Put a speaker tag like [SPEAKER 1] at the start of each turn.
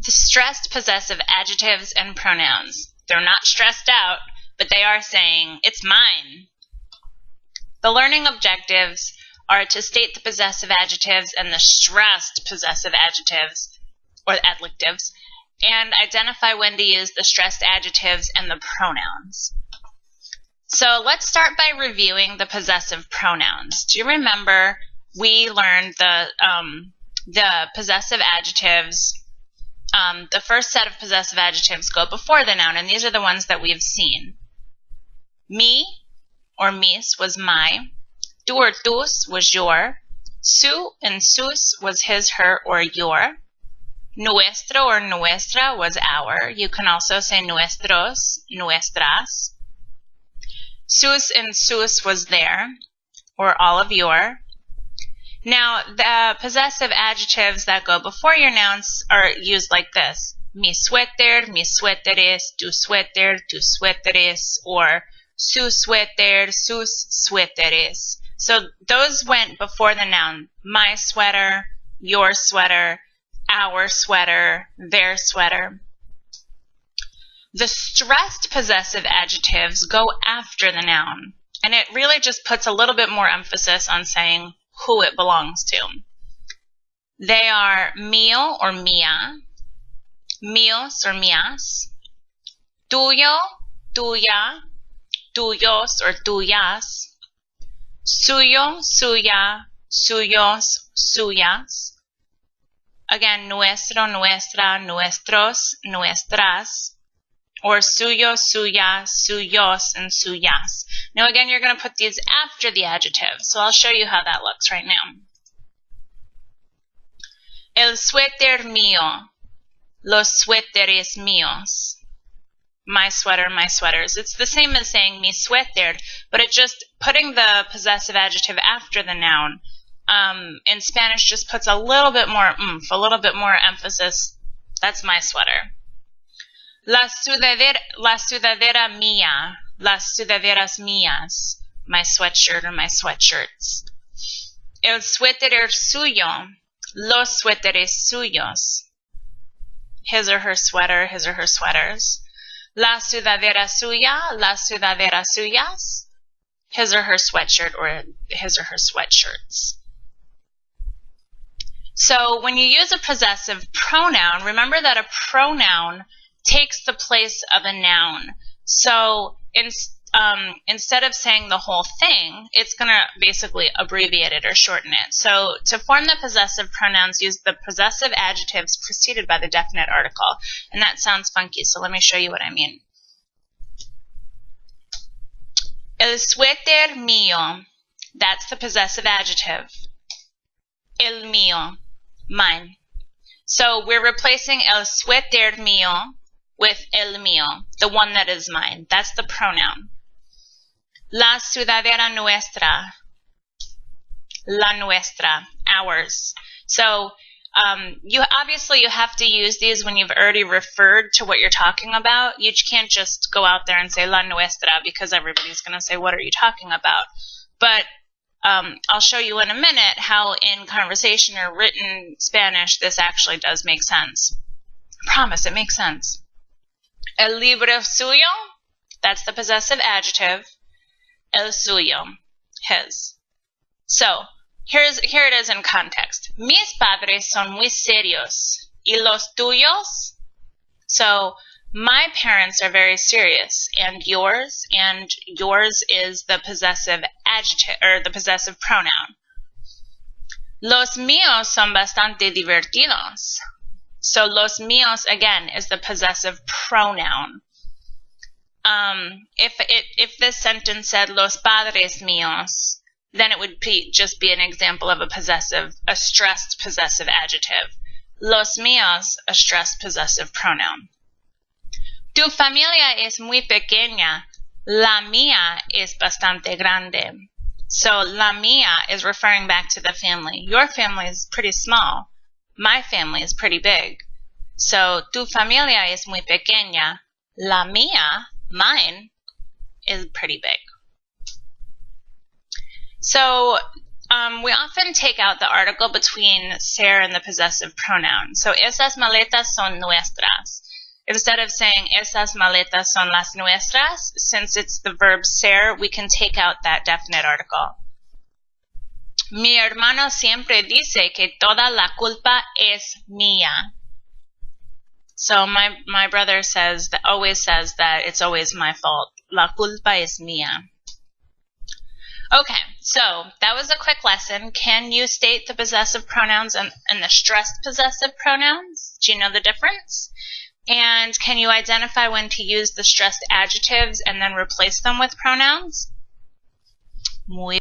[SPEAKER 1] The stressed possessive adjectives and pronouns. They're not stressed out, but they are saying, it's mine. The learning objectives are to state the possessive adjectives and the stressed possessive adjectives, or adjectives, and identify when to use the stressed adjectives and the pronouns. So let's start by reviewing the possessive pronouns. Do you remember we learned the possessive adjectives? The first set of possessive adjectives go before the noun, and these are the ones that we've seen. Mi or mis was my. Tu or tus was your. Su and sus was his, her, or your. Nuestro or nuestra was our. You can also say nuestros, nuestras. Sus and sus was their, or all of your. Now, the possessive adjectives that go before your nouns are used like this. Mi suéter, mis suéteres, tu suéter, tus suéteres, or su suéter, sus suéteres. So those went before the noun. My sweater, your sweater, our sweater, their sweater. The stressed possessive adjectives go after the noun, and it really just puts a little bit more emphasis on saying who it belongs to. They are mío or mía, míos or mías, tuyo, tuya, tuyos or tuyas, suyo, suya, suyos, suyas. Again, nuestro, nuestra, nuestros, nuestras, or suyo, suya, suyos, and suyas. Now again, you're going to put these after the adjective, so I'll show you how that looks right now. El suéter mío, los suéteres míos. My sweater, my sweaters. It's the same as saying mi suéter, but it just, putting the possessive adjective after the noun, in Spanish just puts a little bit more oomph, a little bit more emphasis. That's my sweater. La sudadera mía, las sudaderas mías, my sweatshirt or my sweatshirts. El suéter suyo, los suéteres suyos, his or her sweater, his or her sweaters. La sudadera suya, las sudaderas suyas, his or her sweatshirt or his or her sweatshirts. So when you use a possessive pronoun, remember that a pronoun takes the place of a noun. So instead of saying the whole thing, it's going to basically abbreviate it or shorten it. So to form the possessive pronouns, use the possessive adjectives preceded by the definite article. And that sounds funky, so let me show you what I mean. El suéter mío, that's the possessive adjective. El mío, mine. So we're replacing el suéter mío with el mío, the one that is mine. That's the pronoun. La sudadera nuestra, la nuestra, ours. So you have to use these when you've already referred to what you're talking about. You can't just go out there and say la nuestra because everybody's going to say, what are you talking about? But I'll show you in a minute how in conversation or written Spanish this actually does make sense. I promise it makes sense. El libro suyo, that's the possessive adjective. El suyo, his. So, here it is in context. Mis padres son muy serios. ¿Y los tuyos? So, my parents are very serious. And yours is the possessive adjective, or the possessive pronoun. Los míos son bastante divertidos. So, los míos, again, is the possessive pronoun. If this sentence said los padres míos, then it would just be an example of a stressed possessive adjective. Los míos, a stressed possessive pronoun. Tu familia es muy pequeña. La mía es bastante grande. So, la mía is referring back to the family. Your family is pretty small. My family is pretty big. So, tu familia es muy pequeña. La mía, mine, is pretty big. So, we often take out the article between ser and the possessive pronoun. So, esas maletas son nuestras. Instead of saying, esas maletas son las nuestras, since it's the verb ser, we can take out that definite article. Mi hermano siempre dice que toda la culpa es mía. So my brother always says that it's always my fault. La culpa es mía. Okay, so that was a quick lesson. Can you state the possessive pronouns and the stressed possessive pronouns? Do you know the difference? And can you identify when to use the stressed adjectives and then replace them with pronouns? Muy